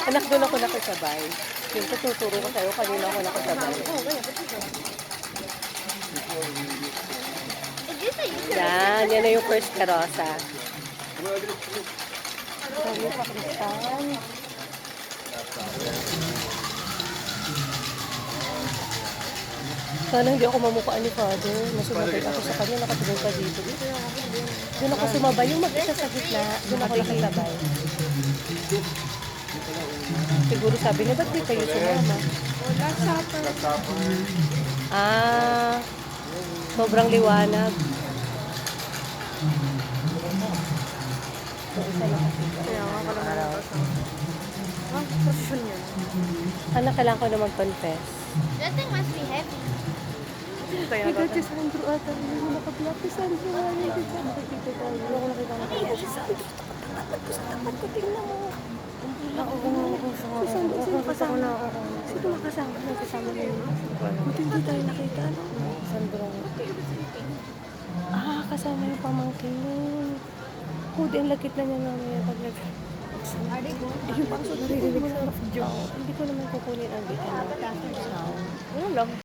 Anak, doon ako nakasabay. Yung tuturo ko sa'yo, kanina ako nakasabay. Yan na yung first karosa. Dami pa kristal. Sana hindi ako mamukhaan ni Father. Nasumabay ako sa kanya, nakatingin pa dito. Doon ako sumabay, yung mag-isa sa gitna, doon ako nakasabay. Siguro sabi niya, ba't di kayo sumama? Last Supper. Ah, sobrang liwanag. So, isa na kasi. Kaya nga pala nakasama. Prosesyon yun. Anak, kailangan ko na mag-confess. That thing must be heavy. Sino kaya Ikaw, ba? si Sandro ata. Hindi mo nakablap. Si Sandro, ano yung Sandro? Nakikita ko. Hindi ako nakita na kayo. Si Sandro, tapat ko sa tapat ko. Tingnan mo. Ako kung ako sa Si Sandro, sino kasama? na ako. Sino makasama? May kasama na yun. Buti hindi tayo nakita, no? Sandro. Ah, kasama yung pamangkin. Hindi, ang lakit na niya namin pag yung pang naririnig sa video. Hindi ko naman kukunin ang sound. Ano lang.